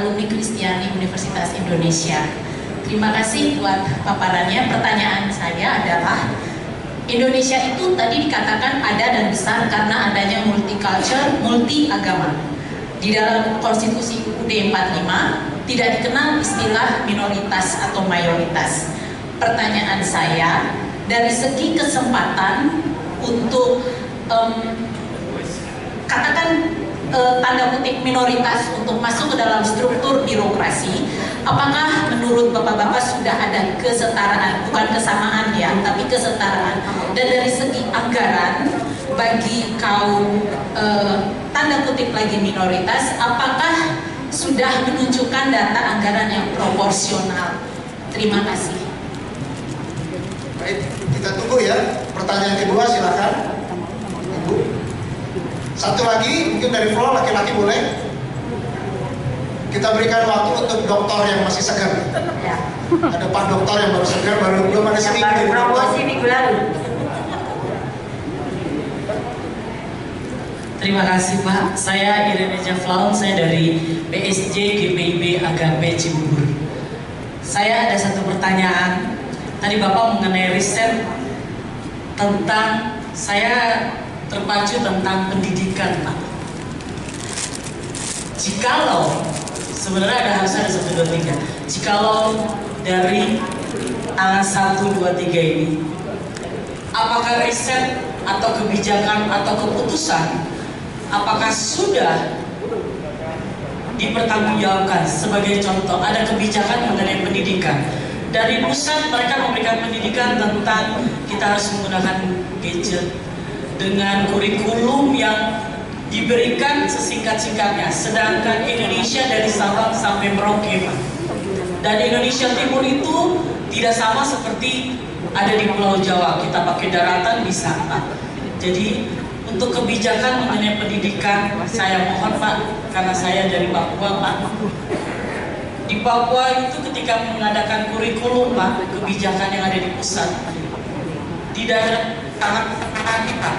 alumni Kristiani Universitas Indonesia. Terima kasih buat paparannya. Pertanyaan saya adalah, Indonesia itu tadi dikatakan ada dan besar karena adanya multicultural, multi agama. Di dalam konstitusi UUD 45 tidak dikenal istilah minoritas atau mayoritas. Pertanyaan saya, dari segi kesempatan untuk katakan tanda kutip minoritas untuk masuk ke dalam struktur birokrasi, apakah menurut bapak-bapak sudah ada kesetaraan, bukan kesamaan ya, tapi kesetaraan? Dan dari segi anggaran bagi kaum tanda kutip lagi minoritas, apakah sudah menunjukkan data anggaran yang proporsional? Terima kasih. Baik, kita tunggu ya. Pertanyaan kedua silakan, Ibu. Satu lagi, mungkin dari floor laki-laki boleh. Kita berikan waktu untuk dokter yang masih segar. Ya. Ada Pak Dokter yang baru segar, belum ada seminggu. Baru promosi minggu lalu. Terima kasih Pak, saya Irene Jaflaun, saya dari PSG GPIB Agape Cibubur. Saya ada satu pertanyaan. Tadi Bapak mengenai riset tentang, saya terpacu tentang pendidikan Pak. Jikalau, sebenarnya harus ada 1, 2, 3. Jikalau dari tanggal 1, 2, 3 ini, apakah riset atau kebijakan atau keputusan apakah sudah dipertanggungjawabkan? Sebagai contoh, ada kebijakan mengenai pendidikan. Dari pusat mereka memberikan pendidikan tentang kita harus menggunakan gadget dengan kurikulum yang diberikan sesingkat-singkatnya. Sedangkan Indonesia dari Sabang sampai Merauke, Pak. Dan Indonesia Timur itu tidak sama seperti ada di Pulau Jawa. Kita pakai daratan bisa, Pak. Jadi untuk kebijakan mengenai pendidikan, saya mohon Pak, karena saya dari Papua Pak. Di Papua itu ketika mengadakan kurikulum Pak, kebijakan yang ada di pusat, tidak sangat kita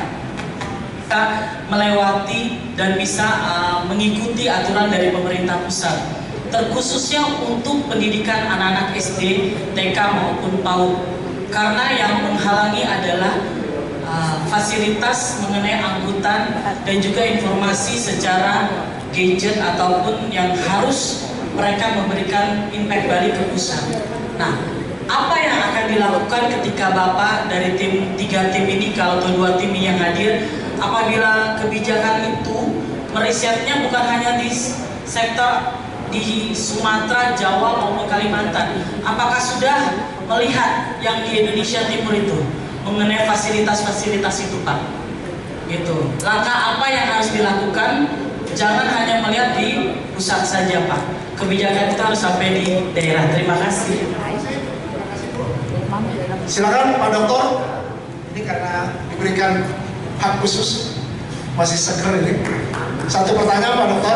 melewati dan bisa mengikuti aturan dari pemerintah pusat. Terkhususnya untuk pendidikan anak-anak SD, TK maupun PAUD. Karena yang menghalangi adalah fasilitas mengenai angkutan dan juga informasi secara gadget ataupun yang harus mereka memberikan impact balik ke pusat. Nah, apa yang akan dilakukan ketika Bapak dari tim 3 tim ini, kalau 2 tim yang hadir, apabila kebijakan itu merisetnya bukan hanya di sektor di Sumatera, Jawa maupun Kalimantan, apakah sudah melihat yang di Indonesia Timur itu mengenai fasilitas-fasilitas itu Pak? Gitu. Langkah apa yang harus dilakukan? Jangan hanya melihat di pusat saja Pak. Kebijakan itu harus sampai di daerah. Terima kasih. Silakan Pak Dokter. Ini karena diberikan hak khusus, masih seger ini. Satu pertanyaan Pak Dokter.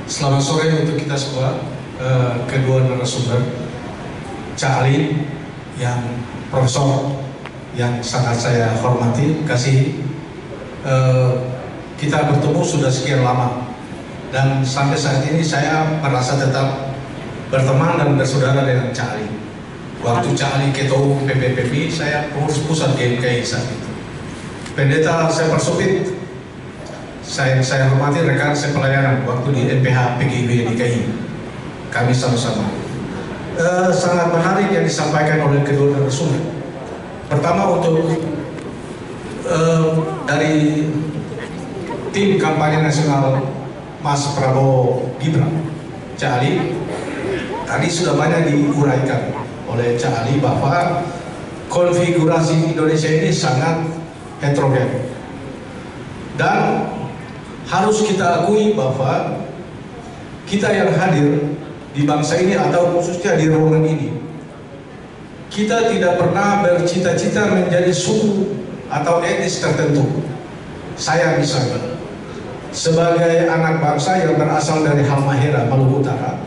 Selamat sore untuk kita semua. Kedua narasumber, Cak Ali yang profesor yang sangat saya hormati, kasih kita bertemu sudah sekian lama dan sampai saat ini saya merasa tetap berteman dan bersaudara dengan Cak Ali. Waktu Cak Ali ketua umum PPPB, saya pengurus pusat GMKI saat itu. Pendeta saya persupit, saya hormati rekan saya pelayanan waktu di NPH PGIB DKI. Kami sama-sama. Sangat menarik yang disampaikan oleh kedua narasumber. Pertama untuk dari tim kampanye nasional Mas Prabowo Gibran, Cak Ali, tadi sudah banyak diuraikan oleh Cak Ali bahwa konfigurasi Indonesia ini sangat heterogen dan harus kita akui bahwa kita yang hadir di bangsa ini atau khususnya di ruangan ini, kita tidak pernah bercita-cita menjadi suku atau etnis tertentu. Saya misalnya sebagai anak bangsa yang berasal dari Halmahera, Maluku Utara,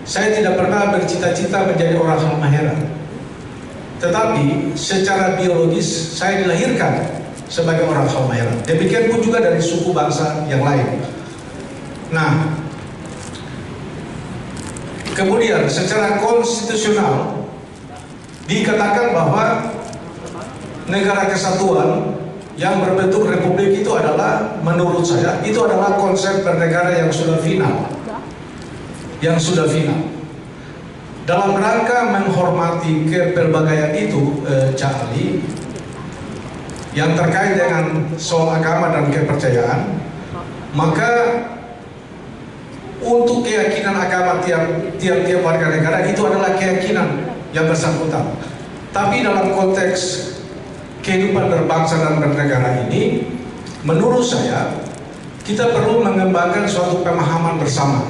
saya tidak pernah bercita-cita menjadi orang Halmahera. Tetapi secara biologis saya dilahirkan sebagai orang Halmahera. Demikian pun juga dari suku bangsa yang lain. Nah, Kemudian secara konstitusional dikatakan bahwa negara kesatuan yang berbentuk republik itu adalah, menurut saya, itu adalah konsep bernegara yang sudah final. Yang sudah final. Dalam rangka menghormati kepelbagaian itu, Cak Ali, yang terkait dengan soal agama dan kepercayaan, maka untuk keyakinan agama tiap-tiap warga negara itu adalah keyakinan yang bersangkutan. Tapi dalam konteks kehidupan berbangsa dan bernegara ini, menurut saya, kita perlu mengembangkan suatu pemahaman bersama.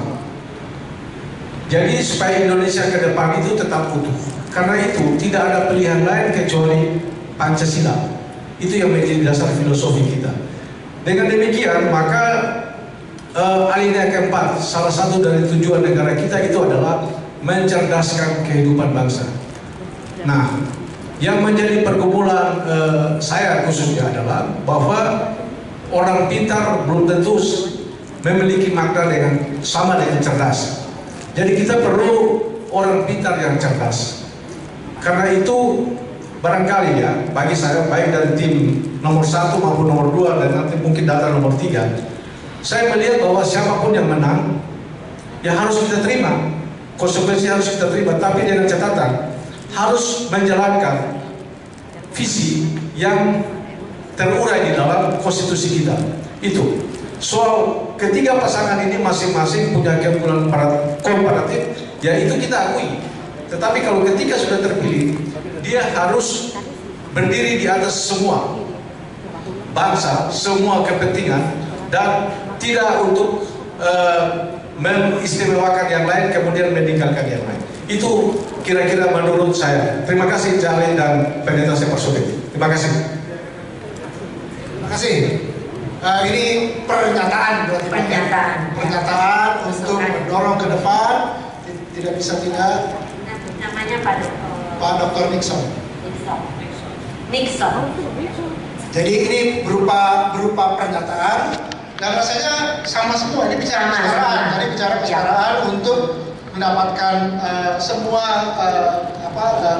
Jadi supaya Indonesia ke depan itu tetap utuh. Karena itu tidak ada pilihan lain kecuali Pancasila. Itu yang menjadi dasar filosofi kita. Dengan demikian maka alinea keempat, salah satu dari tujuan negara kita itu adalah mencerdaskan kehidupan bangsa. Nah, yang menjadi pergumulan saya khususnya adalah bahwa orang pintar belum tentu memiliki makna sama dengan cerdas. Jadi kita perlu orang pintar yang cerdas. Karena itu barangkali ya, bagi saya baik dari tim nomor 1 maupun nomor 2 dan nanti mungkin data nomor 3, saya melihat bahwa siapapun yang menang ya harus kita terima, konsekuensi harus kita terima, tapi dengan catatan harus menjalankan visi yang terurai di dalam konstitusi kita. Itu soal ketiga pasangan ini masing-masing punya keunggulan komparatif, ya itu kita akui. Tetapi kalau ketika sudah terpilih, dia harus berdiri di atas semua bangsa, semua kepentingan, dan tidak untuk mengistimewakan yang lain kemudian meninggalkan yang lain. Itu kira-kira menurut saya. Terima kasih Jali dan penetrasi Persopik. Terima kasih. Terima kasih. Ini pernyataan berarti pernyataan untuk mendorong ke depan, tidak bisa tidak. Namanya Pak Dr. Nixon. Nixon. Jadi ini berupa pernyataan dan rasanya sama semua. Ini bicara kesetaraan. Jadi bicara kesetaraan untuk mendapatkan semua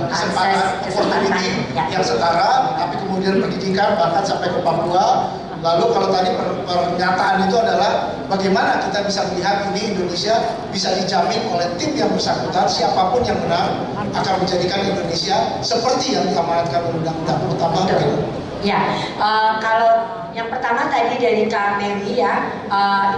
kesempatan opportunity yang setara, tapi kemudian pendidikan bahkan sampai ke Papua. Lalu kalau tadi pernyataan itu adalah bagaimana kita bisa melihat ini Indonesia bisa dijamin oleh tim yang bersangkutan, siapapun yang menang akan menjadikan Indonesia seperti yang diamanatkan undang-undang utama. Ya, kalau yang pertama tadi dari Kak Mary ya,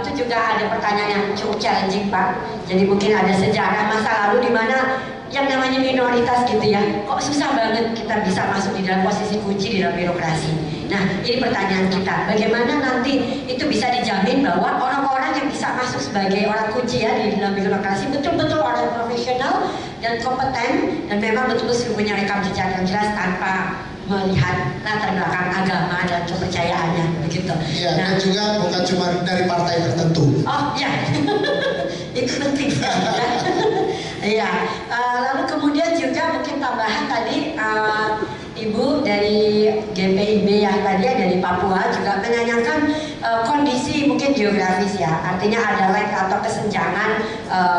itu juga ada pertanyaan yang cukup challenging Pak. Jadi mungkin ada sejarah masa lalu di mana yang namanya minoritas gitu ya, kok susah banget kita bisa masuk di dalam posisi kunci di dalam birokrasi. Nah, ini pertanyaan kita, bagaimana nanti itu bisa dijamin bahwa orang-orang yang bisa masuk sebagai orang kunci ya di dalam birokrasi betul-betul orang profesional dan kompeten dan memang betul-betul punya rekam jejak yang jelas tanpa melihat latar belakang agama dan kepercayaannya begitu. Iya, dan juga bukan cuma dari partai tertentu. Oh iya, itu penting ya. Iya, lalu kemudian juga mungkin tambahan tadi Ibu dari GPIB yang tadi ya dari Papua juga menanyakan kondisi mungkin geografis ya, artinya ada lag atau kesenjangan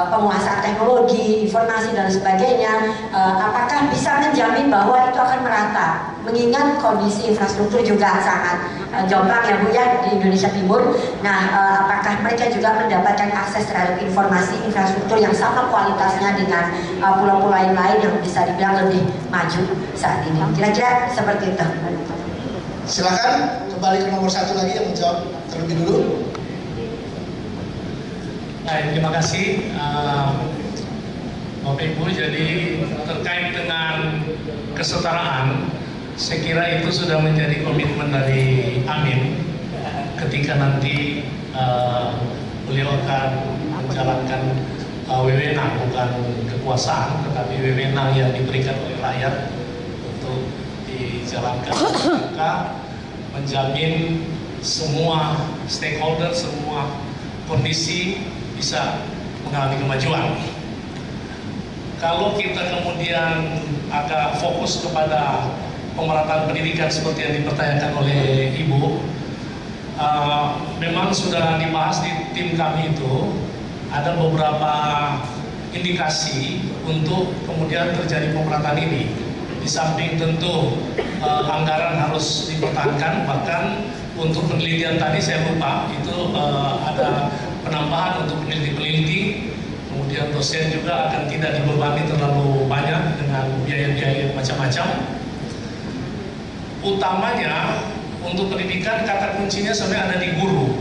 penguasaan teknologi, informasi dan sebagainya. Apakah bisa menjamin bahwa itu akan merata? Mengingat kondisi infrastruktur juga sangat jomplang ya Bu ya di Indonesia Timur. Nah, apakah mereka juga mendapatkan akses terhadap informasi infrastruktur yang sama kualitasnya dengan pulau-pulau lain yang bisa dibilang lebih maju saat ini? Kira-kira seperti itu. Silakan kembali ke nomor 1 lagi yang menjawab terlebih dulu. Baik, terima kasih Bapak Ibu. Jadi terkait dengan kesetaraan, saya kira itu sudah menjadi komitmen dari Amin ketika nanti beliau akan menjalankan wewenang, bukan kekuasaan, tetapi wewenang yang diberikan oleh rakyat untuk dijalankan. Maka menjamin semua stakeholder, semua kondisi bisa mengalami kemajuan. Kalau kita kemudian agak fokus kepada pemerataan pendidikan seperti yang dipertanyakan oleh Ibu, memang sudah dibahas di tim kami itu ada beberapa indikasi untuk kemudian terjadi pemerataan ini. Di samping tentu anggaran harus dipertahankan, bahkan untuk penelitian tadi saya lupa itu ada penambahan untuk peneliti-peneliti, kemudian dosen juga akan tidak dibebani terlalu banyak dengan biaya-biaya macam-macam. Utamanya untuk pendidikan kata kuncinya sebenarnya ada di guru.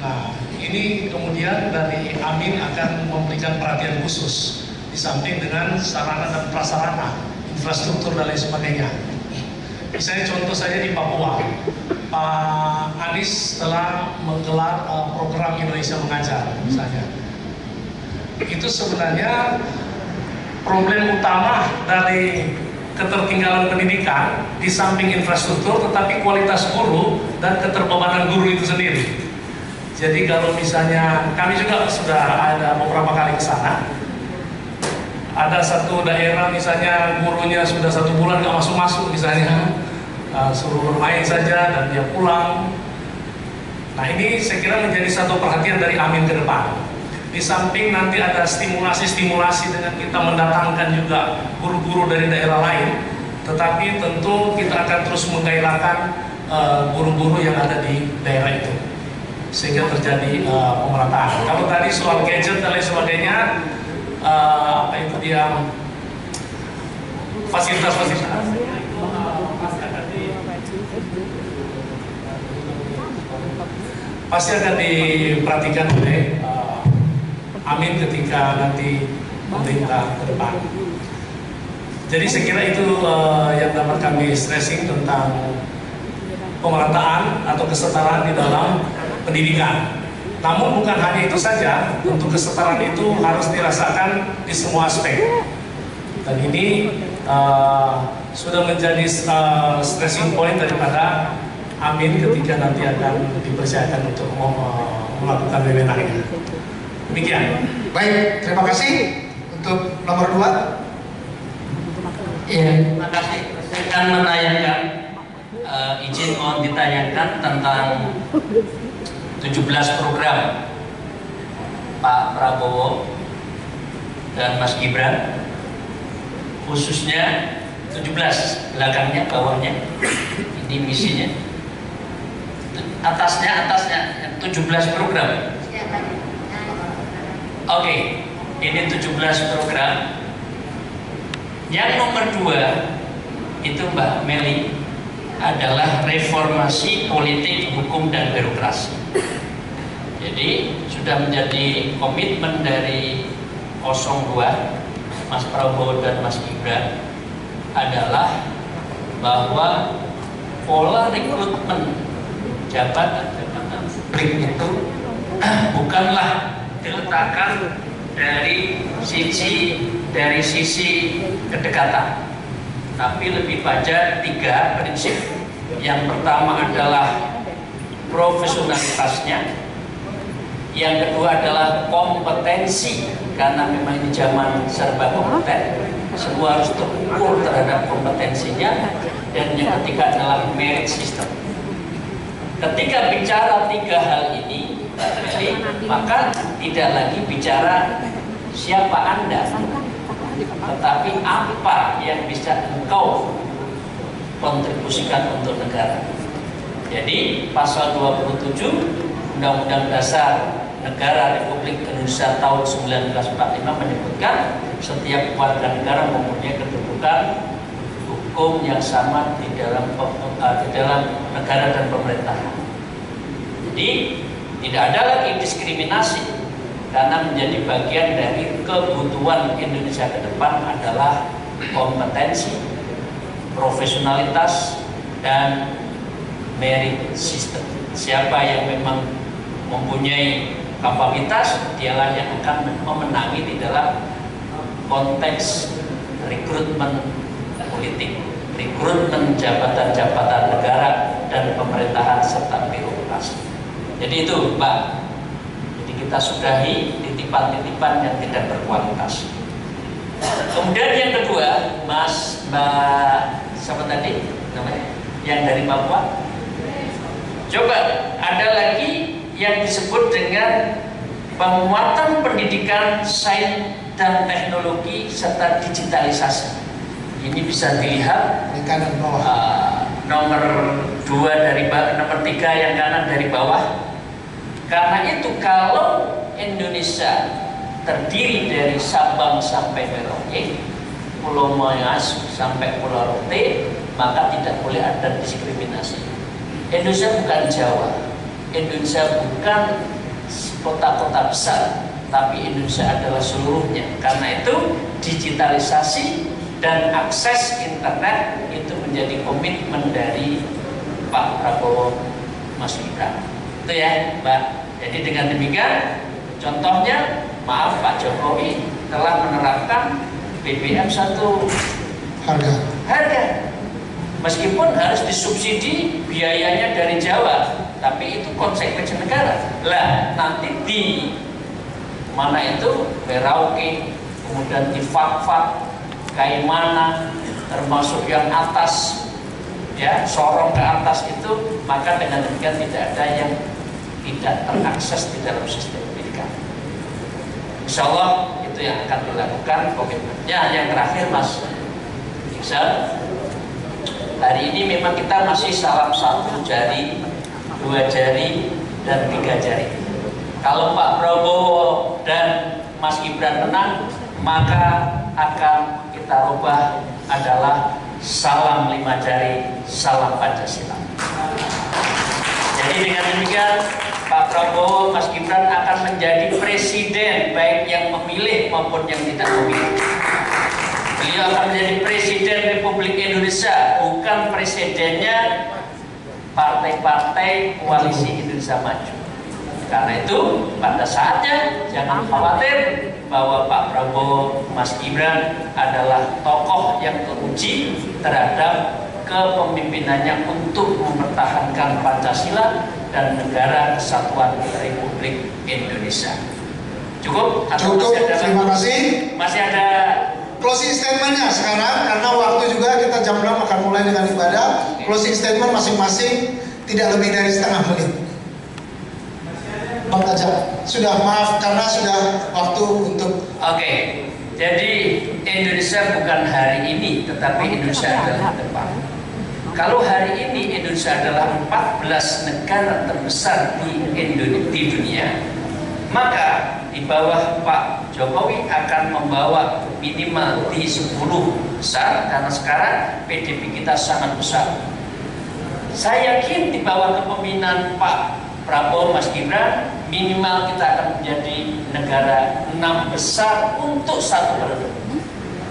Nah, ini kemudian dari Amin akan memberikan perhatian khusus di samping dengan sarana dan prasarana, infrastruktur dan lain sebagainya. Misalnya contoh saja di Papua, Pak Anies telah menggelar program Indonesia Mengajar misalnya. Itu sebenarnya problem utama dari ketertinggalan pendidikan di samping infrastruktur, tetapi kualitas guru dan keterbebanan guru itu sendiri. Jadi kalau misalnya kami juga sudah ada beberapa kali ke sana, ada satu daerah misalnya gurunya sudah 1 bulan nggak masuk misalnya, suruh bermain saja dan dia pulang. Nah, ini saya kira menjadi satu perhatian dari Amin ke depan. Di samping nanti ada stimulasi dengan kita mendatangkan juga guru-guru dari daerah lain, tetapi tentu kita akan terus menggairahkan guru-guru yang ada di daerah itu sehingga terjadi pemerataan. Kalau tadi soal gadget dan lain sebagainya, apa itu dia fasilitas-fasilitas pasti akan diperhatikan oleh Amin ketika nanti pemerintah ke depan. Jadi saya kira itu yang dapat kami stressing tentang pemerataan atau kesetaraan di dalam pendidikan. Namun bukan hanya itu saja, untuk kesetaraan itu harus dirasakan di semua aspek. Dan ini sudah menjadi stressing point daripada Amin ketika nanti akan dipercayakan untuk melakukan wewenangnya. Demikian. Baik, terima kasih untuk nomor 2. Ya, terima kasih. Saya akan menayangkan, izin mohon ditayangkan tentang 17 program Pak Prabowo dan Mas Gibran, khususnya 17, belakangnya, bawahnya, ini misinya, atasnya 17 program. Oke, ini 17 program. Yang nomor 2 itu Mbak Meli adalah reformasi politik, hukum, dan birokrasi. Jadi sudah menjadi komitmen dari 02 Mas Prabowo dan Mas Gibran adalah bahwa pola rekrutmen jabatan publik itu bukanlah diletakkan dari sisi kedekatan, tapi lebih pada 3 prinsip. Yang pertama adalah profesionalitasnya, yang kedua adalah kompetensi, karena memang ini zaman serba kompeten, semua harus terukur terhadap kompetensinya, dan yang ketiga adalah merit system. Ketika bicara 3 hal ini, maka tidak lagi bicara siapa Anda, tetapi apa yang bisa engkau kontribusikan untuk negara. Jadi pasal 27 Undang-Undang Dasar Negara Republik Indonesia tahun 1945 menyebutkan setiap warga negara mempunyai kedudukan hukum yang sama di dalam negara dan pemerintahan. Jadi tidak ada lagi diskriminasi, karena menjadi bagian dari kebutuhan Indonesia ke depan adalah kompetensi, profesionalitas, dan merit system. Siapa yang memang mempunyai kapabilitas, dialah yang akan memenangi di dalam konteks rekrutmen politik, rekrutmen jabatan-jabatan negara dan pemerintahan serta birokrasi. Jadi itu Mbak, jadi kita sudahi titipan-titipan yang tidak berkualitas. Kemudian yang kedua, Mbak siapa tadi namanya, yang dari Papua. Coba ada lagi yang disebut dengan penguatan pendidikan, sains dan teknologi serta digitalisasi. Ini bisa dilihat Di kanan bawah. nomor 2 dari nomor 3 yang kanan dari bawah. Karena itu kalau Indonesia terdiri dari Sabang sampai Merauke, Pulau Moyas sampai Pulau Rote, maka tidak boleh ada diskriminasi. Indonesia bukan Jawa, Indonesia bukan kota-kota besar, tapi Indonesia adalah seluruhnya. Karena itu digitalisasi dan akses internet itu menjadi komitmen dari Pak Prabowo Mas Gibran. Itu ya Mbak. Jadi dengan demikian, contohnya maaf Pak Jokowi telah menerapkan BBM 1 harga. Meskipun harus disubsidi biayanya dari Jawa, tapi itu konsekuensi negara. Lah nanti di mana itu Merauke, kemudian di Fakfak, Kaimana, termasuk yang atas, ya Sorong ke atas itu, maka dengan demikian tidak ada yang tidak terakses di dalam sistem pendidikan. Insya Allah itu yang akan dilakukan komitmennya. Yang terakhir Mas Iqbal, hari ini memang kita masih salam 1 jari, 2 jari, dan 3 jari. Kalau Pak Prabowo dan Mas Gibran menang, maka akan kita rubah adalah salam 5 jari, salam Pancasila. Jadi dengan demikian Pak Prabowo, Mas Gibran akan menjadi presiden, baik yang memilih maupun yang tidak memilih. Beliau akan menjadi presiden Republik Indonesia, bukan presidennya partai-partai koalisi Indonesia Maju. Karena itu pada saatnya jangan khawatir bahwa Pak Prabowo, Mas Gibran adalah tokoh yang teruji terhadap kepemimpinannya untuk mempertahankan Pancasila dan negara kesatuan Republik Indonesia. Cukup? Cukup, terima kasih. Masih ada closing statementnya sekarang, karena waktu juga kita jam 6 akan mulai dengan ibadah. Closing statement masing-masing tidak lebih dari setengah menit. Bang Tajam, sudah maaf karena sudah waktu untuk. Oke, jadi Indonesia bukan hari ini, tetapi Indonesia adalah depan. Kalau hari ini Indonesia adalah 14 negara terbesar di dunia, maka di bawah Pak Jokowi akan membawa minimal di 10 besar, karena sekarang PDB kita sangat besar. Saya yakin di bawah kepemimpinan Pak Prabowo, Mas Gibran, minimal kita akan menjadi negara 6 besar untuk 1 periode.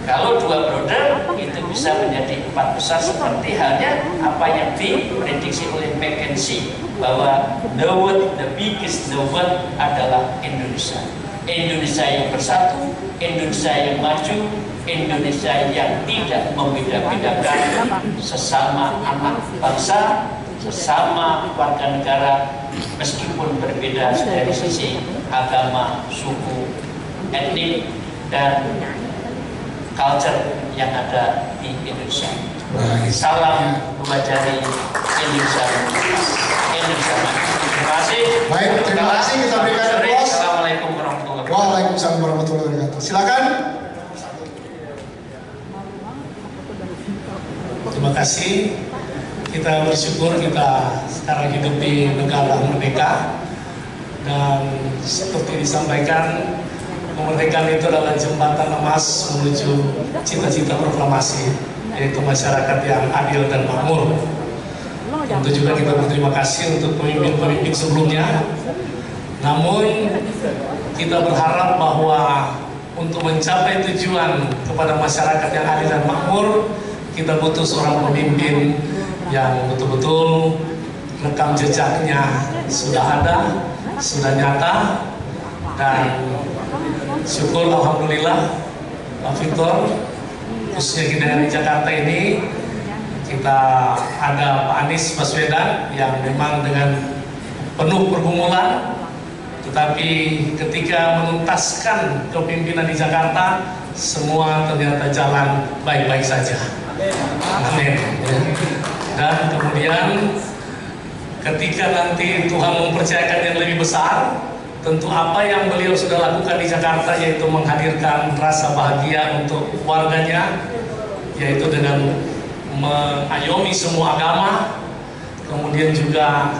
Kalau 2 periode itu bisa menjadi 4 besar, seperti halnya apa yang diprediksi oleh McKinsey, bahwa the biggest the world adalah Indonesia. Indonesia yang bersatu, Indonesia yang maju, Indonesia yang tidak membeda-bedakan sesama anak bangsa, sesama warga negara, meskipun berbeda dari sisi agama, suku, etnik, dan culture yang ada di Indonesia. Salam 2 jari Indonesia. Terima kasih. Baik, terima kasih. Kita berikan applause. Assalamualaikum warahmatullahi wabarakatuh. Waalaikumsalam warahmatullahi wabarakatuh. Silakan. Terima kasih. Kita bersyukur kita sekarang hidup di negara merdeka, dan seperti disampaikan, kemerdekaan itu adalah jembatan emas menuju cita-cita proklamasi, yaitu masyarakat yang adil dan makmur. Tentu juga kita berterima kasih untuk pemimpin-pemimpin sebelumnya. Namun kita berharap bahwa untuk mencapai tujuan kepada masyarakat yang adil dan makmur, kita butuh seorang pemimpin yang betul-betul rekam jejaknya sudah ada, sudah nyata, dan syukur alhamdulillah Pak Victor, khususnya kita dari Jakarta ini, kita ada Pak Anies Baswedan yang memang dengan penuh pergumulan, tetapi ketika menuntaskan kepemimpinan di Jakarta, semua ternyata jalan baik-baik saja. Amin. Dan kemudian ketika nanti Tuhan mempercayakan yang lebih besar, tentu apa yang beliau sudah lakukan di Jakarta, yaitu menghadirkan rasa bahagia untuk warganya, yaitu dengan mengayomi semua agama, kemudian juga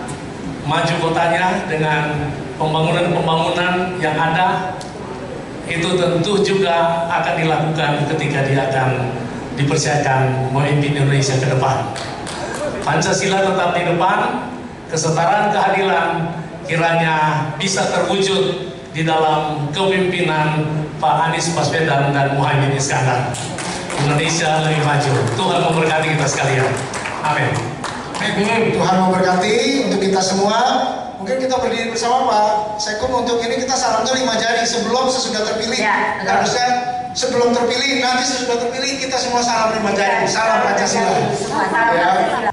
maju kotanya dengan pembangunan-pembangunan yang ada, itu tentu juga akan dilakukan ketika dia akan dipercayakan memimpin Indonesia ke depan. Pancasila tetap di depan, kesetaraan keadilan kiranya bisa terwujud di dalam kepemimpinan Pak Anies Baswedan dan Muhaimin Iskandar. Indonesia lebih maju. Tuhan memberkati kita sekalian. Amin. Tuhan memberkati untuk kita semua. Mungkin kita berdiri bersama Pak Sekum untuk ini, kita salam tuh 5 jari sebelum sesudah terpilih. Ya, harusnya sebelum terpilih, nanti sesudah terpilih kita semua salam 5 jari. Salam Pancasila. Salam Pancasila.